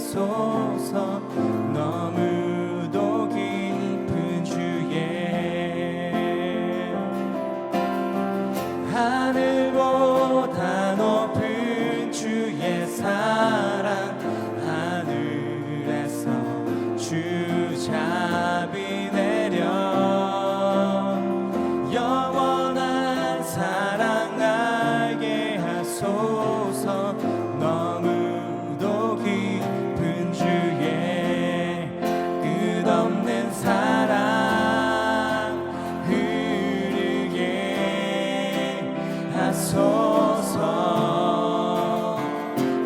하소서. 너무도 깊은 주의 하늘보다 높은 주의 사랑, 하늘에서 주 자비 내려 영원한 사랑 알게 하소서. 너무도 깊은 주의 끝없는 사랑 흐르게 하소서.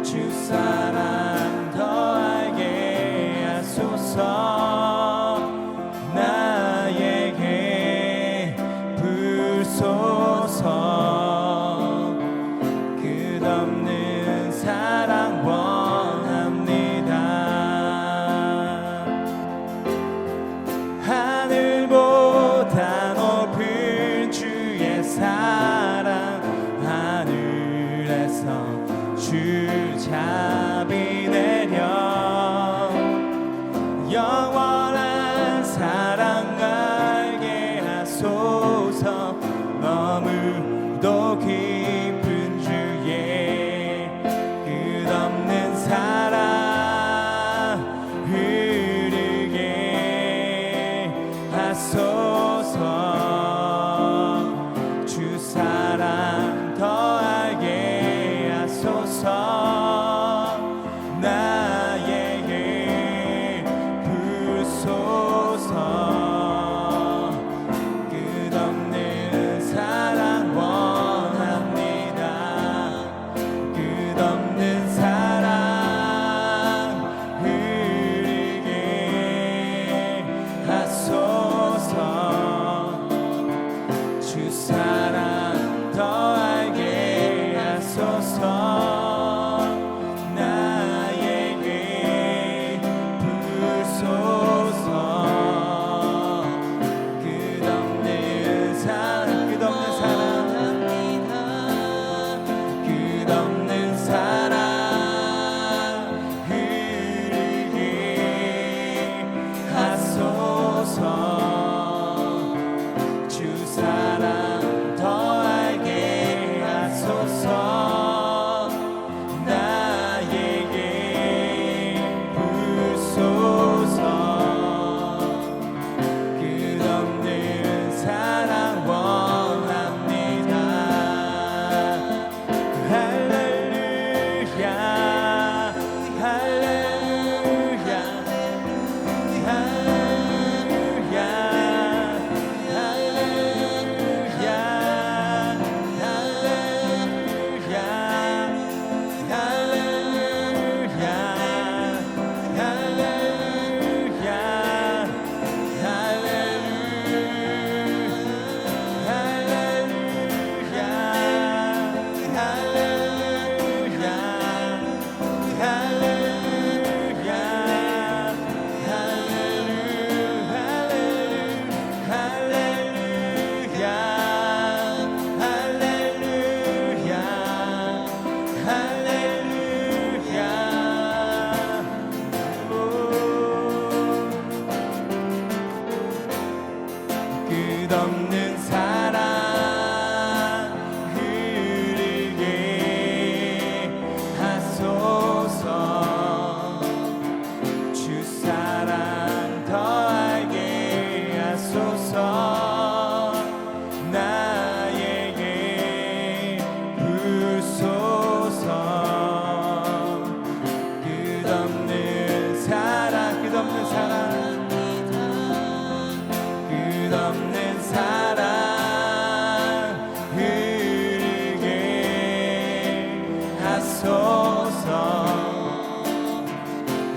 주 사랑 더 알게 하소서. 나에게 불소서. 끝없는 사랑 원합니다. 하늘보다 높은 주의 사랑, 하늘에서 주 자비 내려 영원한 사랑 알게 하소서. 너무도 깊은 주의 끝없는 사랑 흐르게 하소서. 주 사랑 더 알게 하소서. 나에게 불소서. 끝없는 사랑 원합니다. 끝없는 사랑 흐르게 하소서. 주 사랑 더 알게 하소서. 나에게 불소서. 끝없는 사랑, 끝없는 사랑, 끝없는 사랑 흐르게 하소서. 주 사랑 더 알게 하소서. 나에게 불소서. 끝없는 사랑 원합니다. 할렐루야 할렐루야 할렐루야 할렐루야 할렐루야 할렐루야 끝없는 사랑 흐르게 하소서. 주 사랑 더 알게 하소서. 나에게 불소서. 끝없는 사랑, 끝없는 사랑, 끝없는 사랑 흐르게 하소서.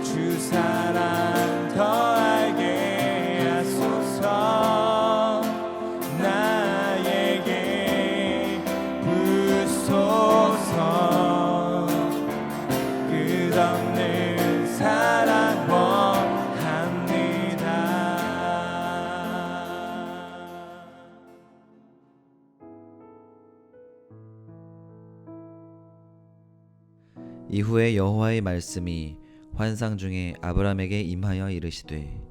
주 사랑 더 알게 하소서. 나에게 불소서. 끝없는 사랑 원합니다. 이후에 여호와의 말씀이 환상 중에 아브람에게 임하여 이르시되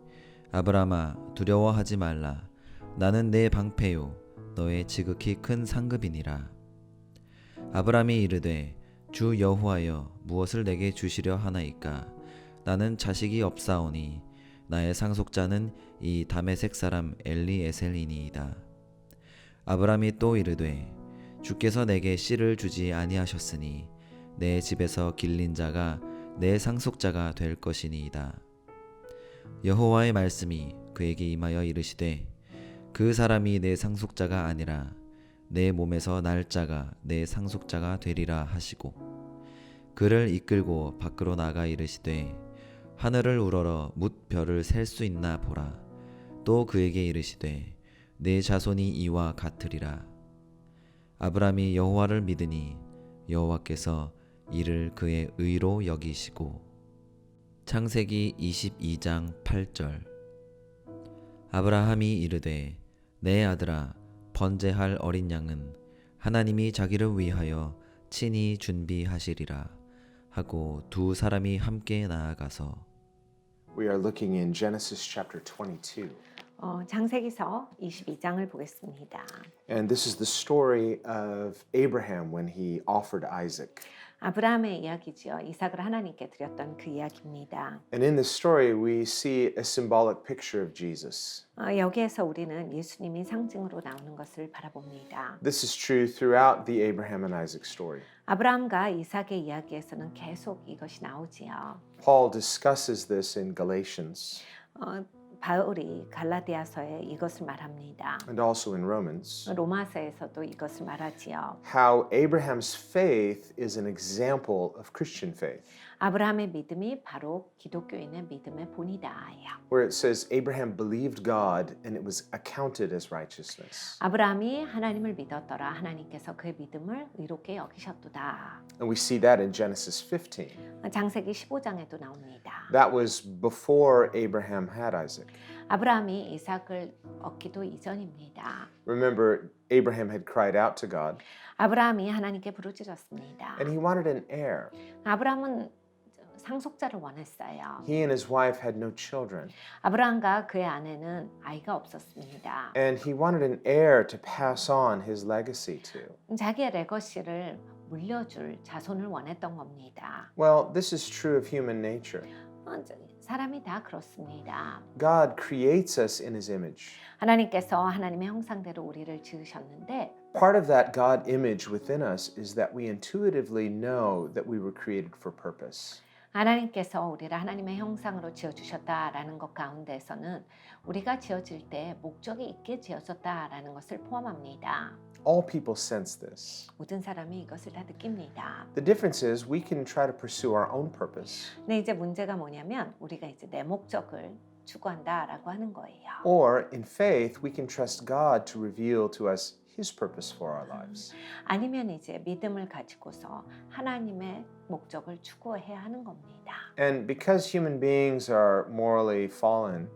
아브람아 두려워하지 말라 나는 내 방패요 너의 지극히 큰 상급이니라. 아브람이 이르되 주 여호와여 무엇을 내게 주시려 하나이까 나는 자식이 없사오니 나의 상속자는 이 다메섹 사람 엘리에셀이니이다. 아브람이 또 이르되 주께서 내게 씨를 주지 아니하셨으니 내 집에서 길린 자가 내 상속자가 될 것이니이다. 여호와의 말씀이 그에게 임하여 이르시되 그 사람이 내 상속자가 아니라 내 몸에서 날 자가 내 상속자가 되리라 하시고 그를 이끌고 밖으로 나가 이르시되 하늘을 우러러 뭇 별을 셀 수 있나 보라. 또 그에게 이르시되 내 자손이 이와 같으리라. 아브람이 여호와를 믿으니 여호와께서 이를 그의 의로 여기시고. 창세기 22장 8절. 아브라함이 이르되 내 아들아 번제할 어린 양은 하나님이 자기를 위하여 친히 준비하시리라 하고 두 사람이 함께 나아가서. We are looking in Genesis chapter 22. 창세기서 22장을 보겠습니다. And this is the story of Abraham when he offered Isaac. 아브라함의 이야기지요. 이삭을 하나님께 드렸던 그 이야기입니다. And in this story we see a symbolic picture of Jesus. 여기에서 우리는 예수님이 상징으로 나오는 것을 바라봅니다. This is true throughout the Abraham and Isaac story. 아브라함과 이삭의 이야기에서는 계속 이것이 나오지요. Paul discusses this in Galatians 바울이 갈라디아서에 이것을 말합니다. and also in Romans. 로마서에서도 이것을 말하지요. How Abraham's faith is an example of Christian faith. 아브라함의 믿음이 바로 기독교인의 믿음의 본이다. Where it says Abraham believed God and it was accounted as righteousness. 아브라함이 하나님을 믿었더라. 하나님께서 그의 믿음을 의롭게 여기셨도다. And we see that in Genesis 15. 창세기 15장에도 나옵니다. That was before Abraham had Isaac. 아브라함이 이삭을 얻기도 이전입니다. Remember, Abraham had cried out to God 아브라함이 하나님께 부르짖었습니다. and he wanted an heir. 아브라함은 상속자를 원했어요. He and his wife had no children. 아브라함과 그의 아내는 아이가 없었습니다. And he wanted an heir to pass on his legacy to. 자기의 레거시를 물려줄 자손을 원했던 겁니다. Well, this is true of human nature. 사람이 다 그렇습니다. God creates us in his image. 하나님께서 하나님의 형상대로 우리를 지으셨는데 Part of that God image within us is that we intuitively know that we were created for purpose. 하나님께서 우리를 하나님의 형상으로 지어주셨다라는 것 가운데서는 우리가 지어질 때 목적이 있게 지어졌다라는 것을 포함합니다. All people sense this. 모든 사람이 이것을 다 느낍니다. The difference is we can try to pursue our own purpose. 근데 이제 문제가 뭐냐면 우리가 이제 내 목적을 추구한다라고 하는 거예요. Or in faith, we can trust God to reveal to us His purpose for our lives. 아니면 이제 믿음을 가지고서 하나님의 목적을 추구해야 하는 겁니다. And because human beings are morally fallen,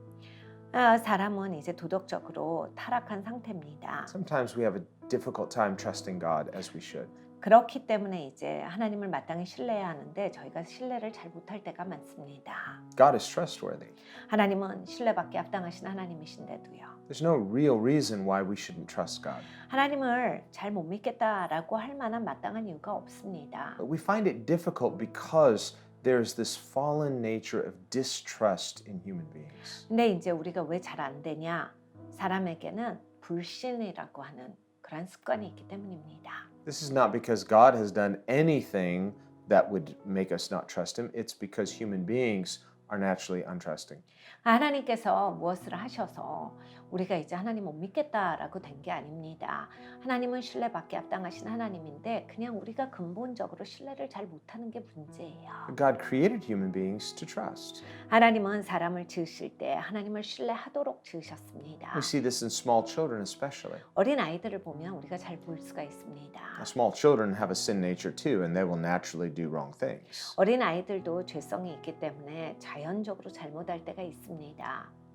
사람은 이제 도덕적으로 타락한 상태입니다. sometimes we have a difficult time trusting God as we should. 그렇기 때문에 이제 하나님을 마땅히 신뢰해야 하는데 저희가 신뢰를 잘 못할 때가 많습니다. God is trustworthy. 하나님은 신뢰받기 합당하신 하나님이신데도요. There's no real reason why we shouldn't trust God. 하나님을 잘 못 믿겠다라고 할 만한 마땅한 이유가 없습니다. But we find it difficult because there's this fallen nature of distrust in human beings. 근데 이제 우리가 왜 잘 안 되냐? 사람에게는 불신이라고 하는 그런 습관이 있기 때문입니다. This is not because God has done anything that would make us not trust Him. It's because human beings are naturally untrusting. 하나님께서 무엇을 하셔서 우리가 이제 하나님 못 믿겠다라고 된 게 아닙니다. 하나님은 신뢰받기 합당하신 하나님인데 그냥 우리가 근본적으로 신뢰를 잘 못하는 게 문제예요. God created human beings to trust. 하나님은 사람을 지으실 때 하나님을 신뢰하도록 지으셨습니다. We see this in small children especially. 어린 아이들을 보면 우리가 잘 볼 수가 있습니다. Small children have a sin nature too, and they will naturally do wrong things. 어린 아이들도 죄성이 있기 때문에 자연적으로 잘못할 때가 있습니다.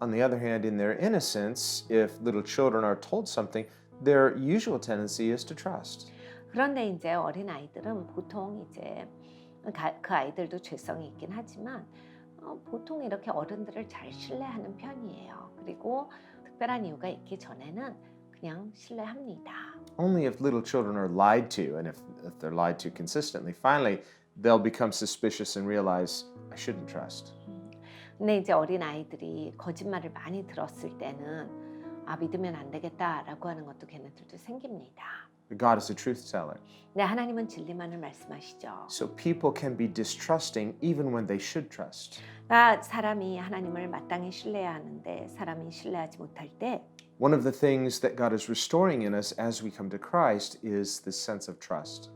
On the other hand, in their innocence, if little children are told something, their usual tendency is to trust. 그런데 이제 어린 아이들은 보통 이제 그 아이들도 죄성이 있긴 하지만 보통 이렇게 어른들을 잘 신뢰하는 편이에요. 그리고 특별한 이유가 있기 전에는 그냥 신뢰합니다. Only if little children are lied to, and if they're lied to consistently, finally they'll become suspicious and realize I shouldn't trust. 근데 이제 어린 아이들이 거짓말을 많이 들었을 때는 믿으면 안 되겠다라고 하는 것도 걔네들도 생깁니다. But God is a truth teller. 네, 하나님은 진리만을 말씀하시죠. So people can be distrusting even when they should trust. 사람이 하나님을 마땅히 신뢰해야 하는데 사람이 신뢰하지 못할 때 One of the things that God is restoring in us as we come to Christ is this sense of trust.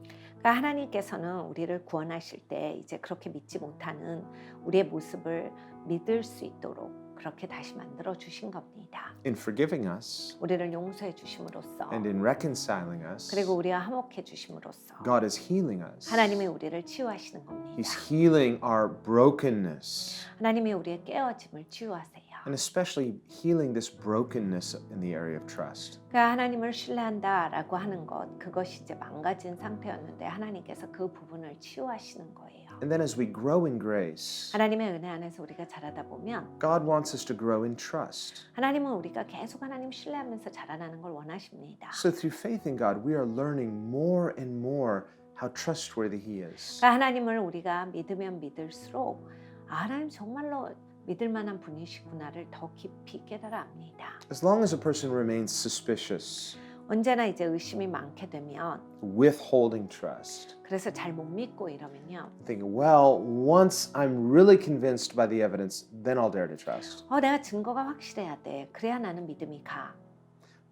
하나님께서는 우리를 구원하실 때 이제 그렇게 믿지 못하는 우리의 모습을 믿을 수 있도록 그렇게 다시 만들어 주신 겁니다. In forgiving us 우리를 용서해 주심으로써 and in reconciling us, 그리고 우리와 화목해 주심으로써 God is healing us. 하나님이 우리를 치유하시는 겁니다. He's healing our brokenness, 하나님이 우리의 깨어짐을 치유하세요. and especially healing this brokenness in the area of trust. 그러니까 하나님을 신뢰한다라고 하는 것, 그것이 이제 망가진 상태였는데 하나님께서 그 부분을 치유하시는 거예요. And then as we grow in grace, 하나님의 은혜 안에서 우리가 자라다 보면 God wants us to grow in trust. 하나님은 우리가 계속 하나님 신뢰하면서 자라나는 걸 원하십니다. So through faith in God, we are learning more and more how trustworthy He is. 그러니까 하나님을 우리가 믿으면 믿을수록 하나님 정말로 믿을 만한 분이시구나를 더 깊이 깨달아 압니다. As long as a person remains suspicious, 언제나 이제 의심이 많게 되면 withholding trust, 그래서 잘 못 믿고 이러면요. thinking, well, once I'm really convinced by the evidence, then I'll dare to trust. 내가 증거가 확실해야 돼. 그래야 나는 믿음이 가.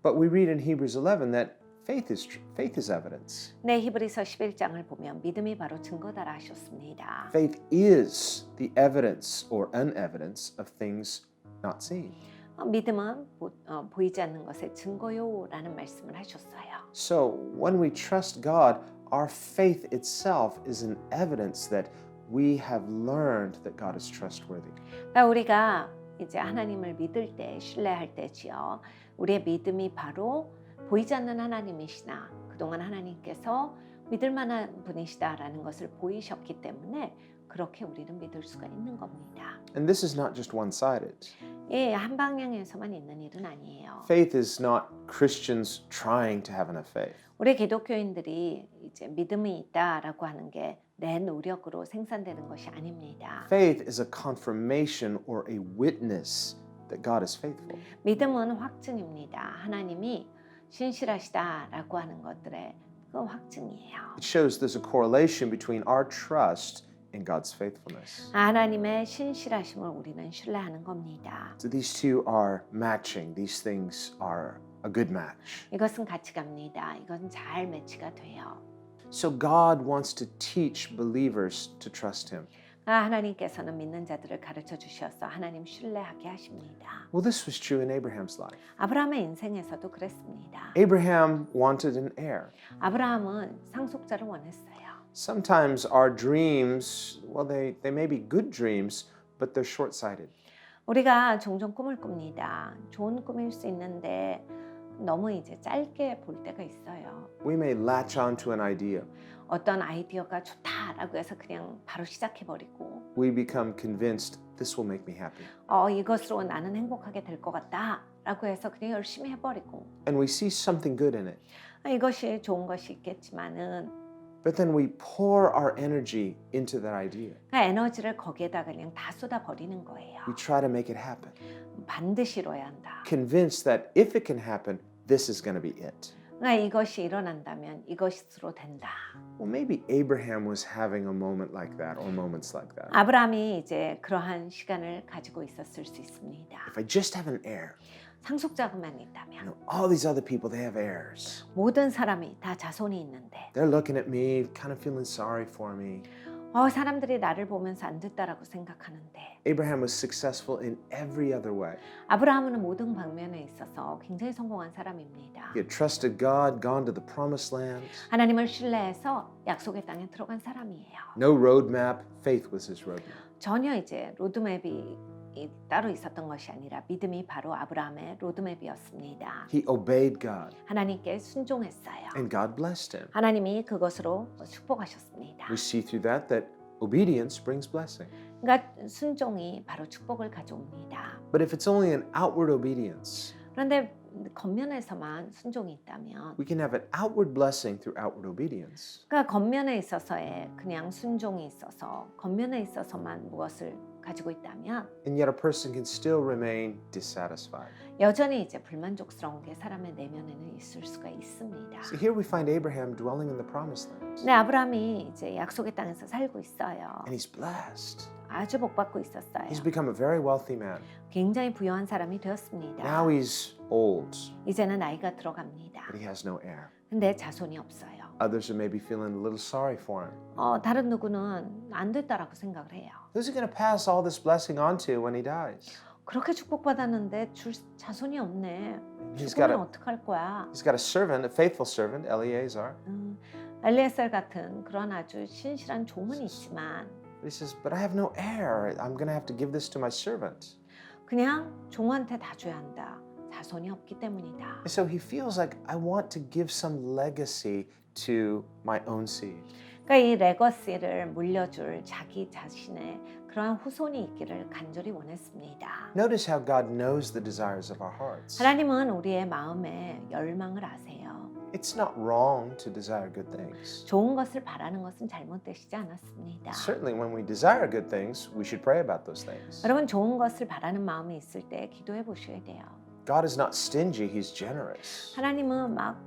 But we read in Hebrews 11 that faith is evidence. 네, 히브리서 11장을 보면 믿음이 바로 증거다라 하셨습니다. Faith is the evidence or unevidence of things not seen. 믿음은 보이지 않는 것의 증거요라는 말씀을 하셨어요. So when we trust God, our faith itself is an evidence that we have learned that God is trustworthy. 그러니까 우리가 이제 하나님을 믿을 때, 신뢰할 때지요. 우리의 믿음이 바로 보이지 않는 하나님이시나 그동안 하나님께서 믿을 만한 분이시다라는 것을 보이셨기 때문에 그렇게 우리는 믿을 수가 있는 겁니다. And this is not just one-sided. 한 방향에서만 있는 일은 아니에요. Faith is not Christians trying to have enough faith. 우리 기독교인들이 이제 믿음이 있다라고 하는 게 내 노력으로 생산되는 것이 아닙니다. Faith is a confirmation or a witness that God is faithful. 믿음은 확증입니다. 하나님이 신실하시다라고 하는 것들의 그 확증이에요. It shows there's a correlation between our trust and God's faithfulness. 하나님의 신실하심을 우리는 신뢰하는 겁니다. So these two are matching. These things are a good match. 이것은 같이 갑니다. 이건 잘 매치가 돼요. So God wants to teach believers to trust Him. 하나님께서는 믿는 자들을 가르쳐 주셔서 하나님 신뢰하게 하십니다. Well, this was true in Abraham's life. 아브라함의 인생에서도 그랬습니다. Abraham wanted an heir. 아브라함은 상속자를 원했어요. Sometimes our dreams, well, they may be good dreams, but they're short-sighted. 우리가 종종 꿈을 꿉니다. 좋은 꿈일 수 있는데 너무 이제 짧게 볼 때가 있어요. We may latch on to an idea. 어떤 아이디어가 좋다라고 해서 그냥 바로 시작해버리고 We become convinced this will make me happy. 이것으로 나는 행복하게 될 것 같다라고 해서 그냥 열심히 해버리고 And we see something good in it. 이것이 좋은 것이 있겠지만은 But then we pour our energy into that idea. 에너지를 거기에다 그냥 다 쏟아버리는 거예요. We try to make it happen. 반드시 이뤄야 한다. Convinced that if it can happen, this is going to be it. 이것이 일어난다면 이것으로 된다. Well, maybe Abraham was having a moment like that or moments like that. 아브라함이 이제 그러한 시간을 가지고 있었을 수 있습니다. If I just have an heir, 상속자금만 있다면 all these other people, they have heirs. 모든 사람이 다 자손이 있는데 They're looking at me, kind of feeling sorry for me. 사람들이 나를 보면서 안 됐다라고 생각하는데 Abraham was successful in every other way. 아브라함은 모든 방면에 있어서 굉장히 성공한 사람입니다. He had trusted God, gone to the promised land. 하나님을 신뢰해서 약속의 땅에 들어간 사람이에요. No roadmap, faith was his roadmap. 전혀 이제 로드맵이 따로 있었던 것이 아니라 믿음이 바로 아브라함의 로드맵이었습니다. He obeyed God, 하나님께 순종했어요. and God blessed him. 하나님이 그것으로 축복하셨습니다. We see through that obedience brings blessing. 그러니까 순종이 바로 축복을 가져옵니다. But if it's only an outward obedience, 그런데 겉면에서만 순종이 있다면, we can have an outward blessing through outward obedience. 그러니까 겉면에 있어서의 그냥 순종이 있어서 겉면에 있어서만 무엇을 가지고 있다면 And yet a person can still remain dissatisfied. 여전히 이제 불만족스러운 게 사람의 내면에는 있을 수가 있습니다. So here we find Abraham dwelling in the promised land. 네, 아브라함이 이제 약속의 땅에서 살고 있어요. And he's blessed. 아주 복받고 있었어요. He's become a very wealthy man. 굉장히 부유한 사람이 되었습니다. Now he's old, 이제는 나이가 들어갑니다. but he has no heir. 근데 자손이 없어요. Others are maybe feeling a little sorry for him. 다른 누구는 안 됐다라고 생각을 해요. Who's he going to pass all this blessing on to when he dies? 그렇게 축복받았는데 줄 자손이 없네. He's got 죽으면 a 어떡할 거야? he's got a servant, a faithful servant, Eleazar. 엘리에셀 같은 그런 아주 신실한 종은 있지만 But he says, "But I have no heir. I'm going to have to give this to my servant." 그냥 종한테 다 줘야 한다. 자손이 없기 때문이다. And so he feels like I want to give some legacy to my own seed. 그러니까 이 레거시를 물려줄 자기 자신의 그러한 후손이 있기를 간절히 원했습니다. Notice how God knows the desires of our hearts. 하나님은 우리의 마음의 열망을 아세요. It's not wrong to desire good things. 좋은 것을 바라는 것은 잘못되시지 않았습니다. Certainly when we desire good things, we should pray about those things. 여러분 좋은 것을 바라는 마음이 있을 때 기도해 보셔야 돼요. God is not stingy, he's generous. 하나님은 막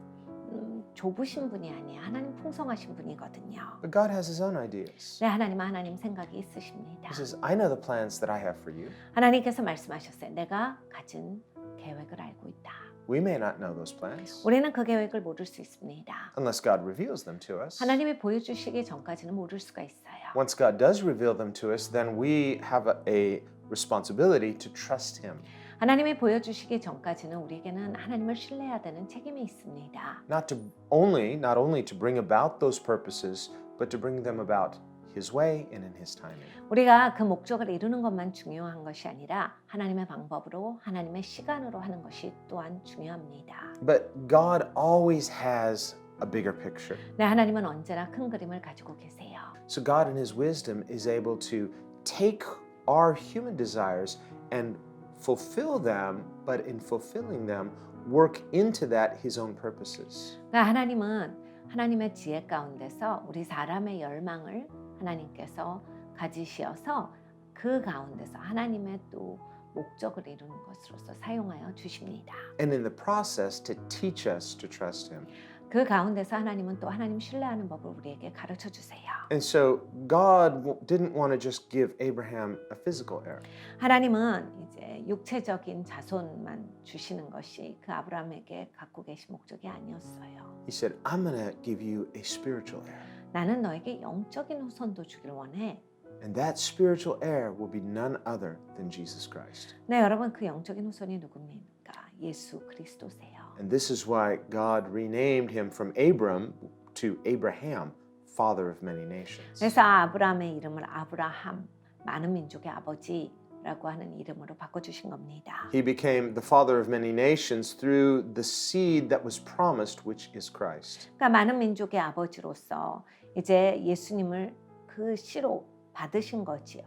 좁으신 분이 아니에요. 하나님 풍성하신 분이거든요. But God has his own ideas. 네, 하나님은 하나님 생각이 있으십니다. He says, I know the plans that I have for you. 하나님께서 말씀하셨어요. 내가 가진 계획을 알고 있다. We may not know those plans 우리는 그 계획을 모를 수 있습니다. unless God reveals them to us. 하나님이 보여주시기 전까지는 모를 수가 있어요. Once God does reveal them to us, then we have a responsibility to trust him. 하나님이 보여주시기 전까지는 우리에게는 하나님을 신뢰해야 되는 책임이 있습니다. Not only to bring about those purposes, but to bring them about his way and in his timing. 우리가 그 목적을 이루는 것만 중요한 것이 아니라 하나님의 방법으로 하나님의 시간으로 하는 것이 또한 중요합니다. But God always has a bigger picture. 네, 하나님은 언제나 큰 그림을 가지고 계세요. So God in his wisdom is able to take our human desires and fulfill them, but in fulfilling them, work into that his own purposes. 그러니까 하나님은 하나님의 지혜 가운데서 우리 사람의 열망을 하나님께서 가지시어서 그 가운데서 하나님의 또 목적을 이루는 것으로서 사용하여 주십니다. And in the process to teach us to trust him. 그 가운데서 하나님은 또 하나님 신뢰하는 법을 우리에게 가르쳐 주세요. And so God didn't want to just give Abraham a physical heir. 하나님은 이제 육체적인 자손만 주시는 것이 그 아브라함에게 갖고 계신 목적이 아니었어요. He said, I'm going to give you a spiritual heir. 나는 너에게 영적인 후손도 주기를 원해. And that spiritual heir will be none other than Jesus Christ. 네, 여러분 그 영적인 후손이 누굽니까? 예수 그리스도세요. And this is why God renamed him from Abram to Abraham, father of many nations. 그래서 아브라함의 이름을 아브라함, 많은 민족의 아버지라고 하는 이름으로 바꿔주신 겁니다. He became the father of many nations through the seed that was promised, which is Christ. 그러니까 많은 민족의 아버지로서 이제 예수님을 그 씨로 받으신 거지요.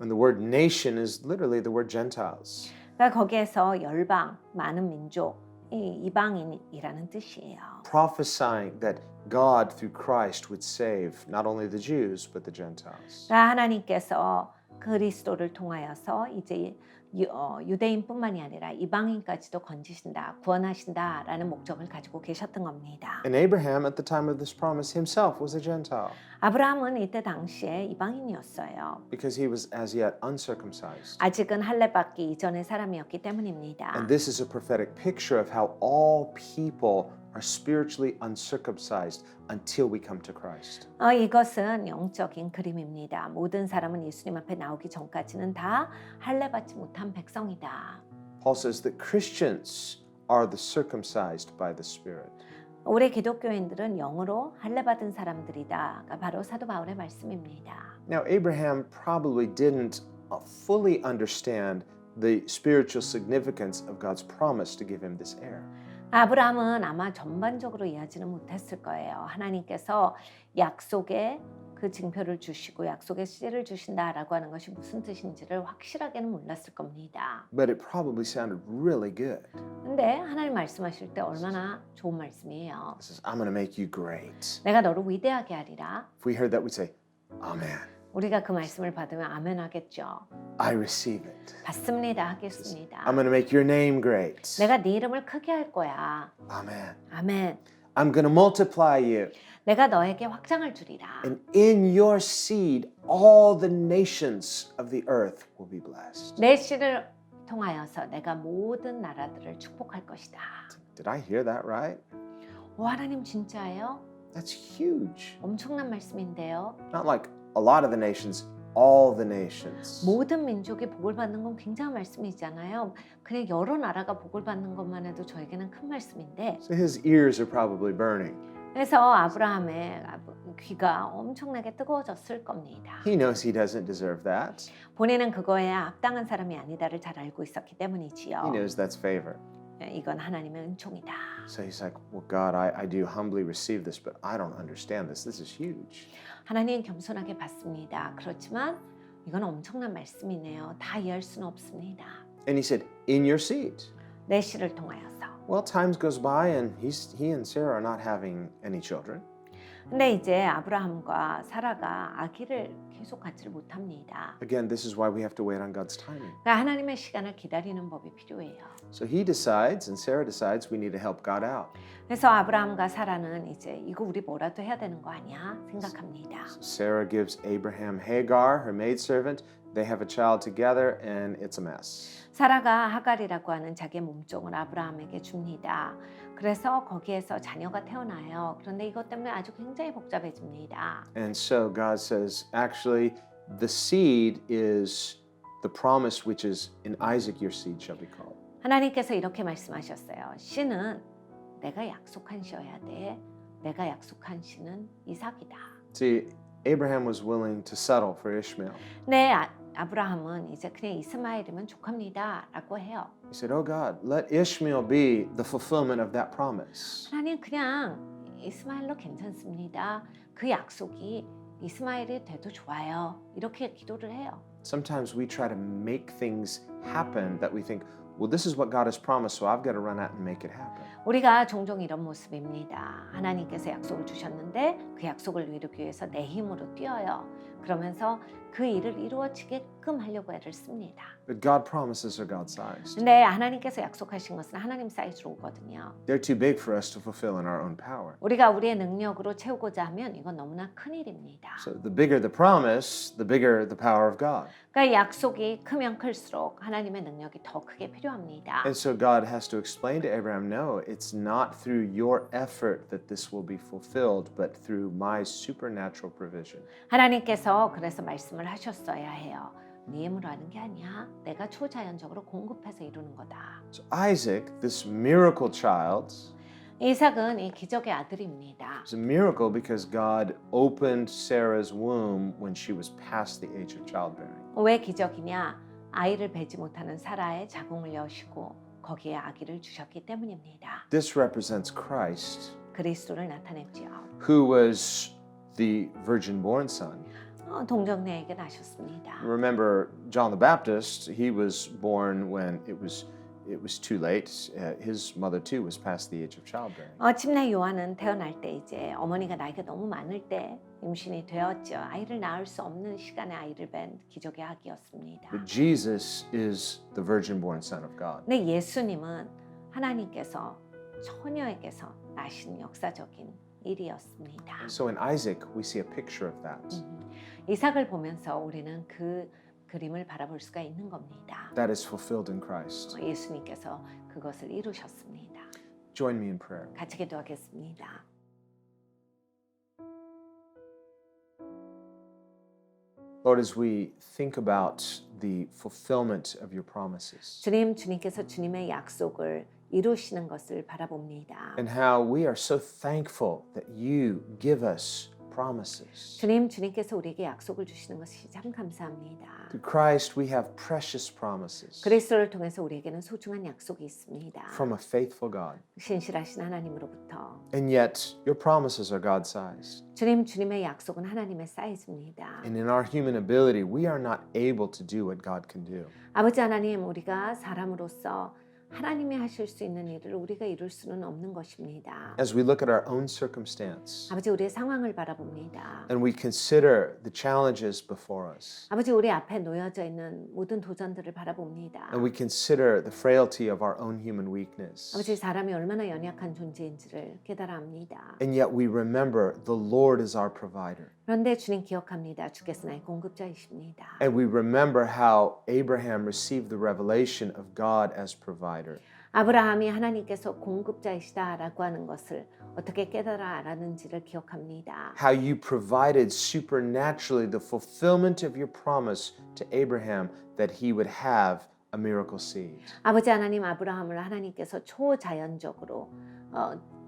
And the word nation is literally the word Gentiles. 그러니까 거기에서 열방, 많은 민족, 이방인이라는 뜻이에요. Prophesying that God through Christ would save not only the Jews but the Gentiles. 그러니까 하나님께서 그리스도를 통하여서 이제 유대인뿐만이 아니라 이방인까지도 건지신다, 구원하신다라는 목적을 가지고 계셨던 겁니다. And Abraham at the time of this promise himself was a Gentile 아브라함은 이때 당시에 이방인이었어요. because he was as yet uncircumcised. 아직은 할례 받기 이전의 사람이었기 때문입니다. And this is a prophetic picture of how all people are spiritually uncircumcised until we come to Christ. 이것은 영적인 그림입니다. 모든 사람은 예수님 앞에 나오기 전까지는 다 할례 받지 못한 백성이다. Paul says that Christians are the circumcised by the Spirit. 우리 기독교인들은 영으로 할례 받은 사람들이다가 바로 사도 바울의 말씀입니다. Now, Abraham probably didn't fully understand the spiritual significance of God's promise to give him this heir. 아브라함은 아마 전반적으로 이해하지는 못했을 거예요. 하나님께서 약속의 그 그 징표를 주시고 약속의 씨를 주신다라고 하는 것이 무슨 뜻인지를 확실하게는 몰랐을 겁니다. But it probably sounded really good. 근데 하나님 말씀하실 때 얼마나 좋은 말씀이에요. It says, I'm going to make you great. 내가 너를 위대하게 하리라. If we heard that, we'd say, Amen. 우리가 그 말씀을 받으면 아멘 하겠죠. I receive it. 받습니다 하겠습니다. I'm going to make your name great. 내가 네 이름을 크게 할 거야. Amen. 아멘. I'm going to multiply you. 내가 너에게 확장을 주리라. And in your seed, all the nations of the earth will be blessed. 내 씨를 통하여서 내가 모든 나라들을 축복할 것이다. Did I hear that right? 오, 하나님 진짜예요? That's huge. 엄청난 말씀인데요. Not like a lot of the nations, all the nations. 모든 민족이 복을 받는 건 굉장한 말씀이잖아요. 그냥 여러 나라가 복을 받는 것만 해도 저에게는 큰 말씀인데 So his ears are probably burning. 그래서 아브라함의 귀가 엄청나게 뜨거워졌을 겁니다. He knows he doesn't deserve that. 본인은 그거에 합당한 사람이 아니다를 잘 알고 있었기 때문이지요. He knows that's favor. 이건 하나님의 은총이다. So he's like, well, God, I do humbly receive this, but I don't understand this. This is huge. 하나님 겸손하게 받습니다. 그렇지만 이건 엄청난 말씀이네요. 다 이해할 수는 없습니다. And he said, in your seed. 내 씨를 통하여서. Well, times goes by and he and Sarah are not having any children. 근데 이제 아브라함과 사라가 아기를 계속 갖지를 못합니다. Again, this is why we have to wait on God's timing. 그러니까 하나님의 시간을 기다리는 법이 필요해요. So he decides and Sarah decides we need to help God out. 그래서 아브라함과 사라는 이제 이거 우리 뭐라도 해야 되는 거 아니야 생각합니다. So Sarah gives Abraham Hagar, her maidservant. They have a child together and it's a mess. 사라가 하갈이라고 하는 자기의 몸종을 아브라함에게 줍니다. 그래서 거기에서 자녀가 태어나요. 그런데 이것 때문에 아주 굉장히 복잡해집니다. And so God says, actually, the seed is the promise which is in Isaac your seed shall be called. 하나님께서 이렇게 말씀하셨어요. 씨는 내가 약속한 씨여야 돼. 내가 약속한 씨는 이삭이다. See, Abraham was willing to settle for Ishmael. 네, 아브라함은 이제 그냥 이스마엘이면 족합니다라고 해요. He said, oh God, let Ishmael be the fulfillment of that promise. 하나님 그냥 이스마엘로 괜찮습니다. 그 약속이 이스마엘이 돼도 좋아요. 이렇게 기도를 해요. Sometimes we try to make things happen that we think, well, this is what God has promised, so I've got to run out and make it happen. 우리가 종종 이런 모습입니다. 하나님께서 약속을 주셨는데 그 약속을 이루기 위해서 내 힘으로 뛰어요. 그러면서 그 일을 이루어지게끔 하려고 애를 씁니다. But God promises are God-sized. 근데 하나님께서 약속하신 것은 하나님 사이즈로 오거든요. They're too big for us to fulfill in our own power. 우리가 우리의 능력으로 채우고자 하면 이건 너무나 큰 일입니다. So the bigger the promise, the bigger the power of God. 그러니까 약속이 크면 클수록 하나님의 능력이 더 크게 필요합니다. And so God has to explain to Abraham, no, it's not through your effort that this will be fulfilled, but through my supernatural provision. 하나님께서 그래서 말씀을 하셨어야 해요. 네 힘으로 하는 게 아니야. 내가 초자연적으로 공급해서 이루는 거다. So Isaac, this miracle child, 이삭은 이 기적의 아들입니다. is a miracle because God opened Sarah's womb when she was past the age of childbearing. 왜 기적이냐? 아이를 뵈지 못하는 사라의 자궁을 여시고 거기에 아기를 주셨기 때문입니다. This represents Christ, 그리스도를 나타냈지요. who was the virgin-born son. 동정녀에게 나셨습니다. Remember John the Baptist, he was born when it was too late. His mother too was past the age of childbearing. 침례 요한은 태어날 때 이제 어머니가 나이가 너무 많을 때 임신이 되었죠. 아이를 낳을 수 없는 시간에 아이를 뵌 기적의 아기였습니다. But Jesus is the virgin-born son of God. 근데 예수님은 하나님께서 처녀에게서 나신 역사적인 일이었습니다. So in Isaac, we see a picture of that. 이삭을 보면서 우리는 그 그림을 바라볼 수가 있는 겁니다. That is fulfilled in Christ. 예수님께서 그것을 이루셨습니다. Join me in prayer. 같이 기도하겠습니다. Lord, as we think about the fulfillment of your promises 주님께서 주님의 약속을 이루시는 것을 바라봅니다. and how we are so thankful that you give us promises. 주님께서 우리에게 약속을 주시는 것이 참 감사합니다. Through Christ, we have precious promises 그리스도를 통해서 우리에게는 소중한 약속이 있습니다. from a faithful God. 신실하신 하나님으로부터. And yet, your promises are God-sized. 주님의 약속은 하나님의 사이즈입니다. And in our human ability, we are not able to do what God can do. 아버지 하나님, 우리가 사람으로서 하나님이 하실 수 있는 일을 우리가 이룰 수는 없는 것입니다. As we look at our own circumstance 아버지, 우리의 상황을 바라봅니다. and we consider the challenges before us, 아버지, 우리 앞에 놓여져 있는 모든 도전들을 바라봅니다. and we consider the frailty of our own human weakness, 아버지, 사람이 얼마나 연약한 존재인지를 깨달아 합니다. and yet we remember the Lord is our provider. 그런데 주님 기억합니다. 주께서 나의 공급자이십니다. And we remember how Abraham received the revelation of God as provider. 아브라함이 하나님께서 공급자이시다라고 하는 것을 어떻게 깨달아 알았는지를 기억합니다. How you provided supernaturally the fulfillment of your promise to Abraham that he would have a miracle seed. 아버지 하나님, 아브라함을 하나님께서 초자연적으로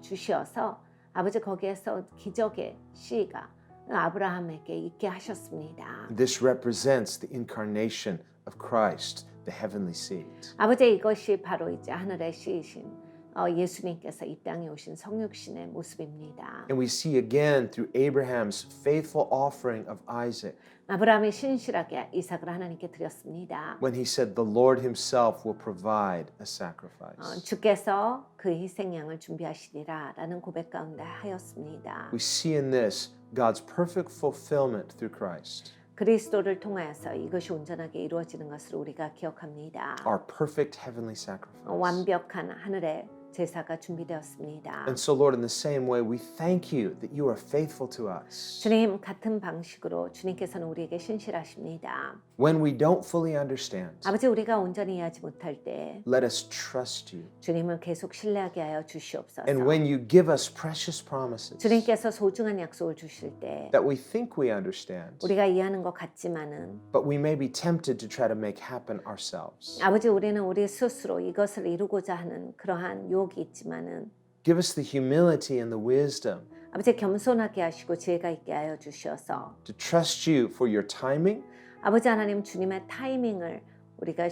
주시어서 아버지 거기에서 기적의 씨가 아브라함에게 있게 하셨습니다. This represents the incarnation of Christ, the heavenly seed. 아버지, 이것이 바로 이제 하늘의 씨이신 예수님께서 이 땅에 오신 성육신의 모습입니다. And we see again through Abraham's faithful offering of Isaac 아브라함이 신실하게 이삭을 하나님께 드렸습니다. when he said the Lord himself will provide a sacrifice. 주께서 그 희생양을 준비하시리라라는 고백 가운데 하였습니다. We see in this God's perfect fulfillment through Christ. 그리스도를 통하여서 이것이 온전하게 이루어지는 것을 우리가 기억합니다. Our perfect heavenly sacrifice. 완벽한 하늘의 제사가 준비되었습니다. And so, Lord, in the same way, we thank you that you are faithful to us. 주님, 같은 방식으로 주님께서는 우리에게 신실하십니다. When we don't fully understand, 아버지, 우리가 온전히 이해하지 못할 때 let us trust you. 주님을 계속 신뢰하게 하여 주시옵소서. And when you give us precious promises 주님께서 소중한 약속을 주실 때 that we think we understand, 우리가 이해하는 것 같지만은 but we may be tempted to try to make happen ourselves, 아버지, 우리는 우리 스스로 이것을 이루고자 하는 그러한 유혹이 있지만은 give us the humility and the wisdom 아버지, 겸손하게 하시고 지혜가 있게 하여 주셔서 to trust you for your timing 아버지 하나님, 주님의 타이밍을 우리가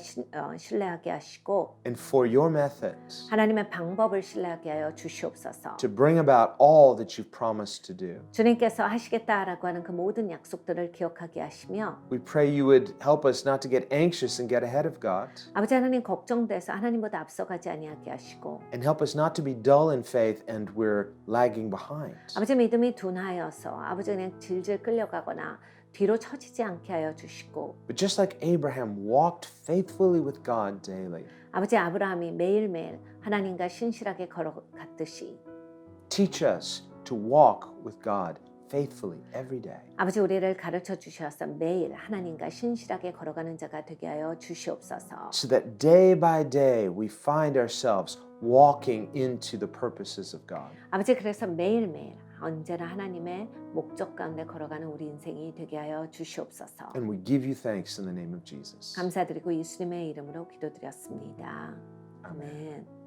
신뢰하게 하시고 and for your methods 하나님의 방법을 신뢰하게 하여 주시옵소서. to bring about all that you've promised to do. 주님께서 하시겠다라고 하는 그 모든 약속들을 기억하게 하시며 We pray you would help us not to get anxious and get ahead of God, 아버지 하나님, 걱정돼서 하나님보다 앞서가지 아니하게 하시고 and help us not to be dull in faith and we're lagging behind. 아버지, 믿음이 둔하여서 아버지 그냥 질질 끌려가거나 뒤로 처지지 않게 하여 주시고 But just like Abraham walked faithfully with God daily, 아버지, 아브라함이 매일매일 하나님과 신실하게 걸어갔듯이 teach us to walk with God faithfully every day. 아버지, 우리를 가르쳐 주셔서 매일 하나님과 신실하게 걸어가는 자가 되게 하여 주시옵소서. So that day by day we find ourselves walking into the purposes of God. 아버지, 그래서 매일매일 언제나 하나님의 목적 가운데 걸어가는 우리 인생이 되게 하여 주시옵소서. And we give you thanks in the name of Jesus. 감사드리고 예수님의 이름으로 기도드렸습니다. 아멘.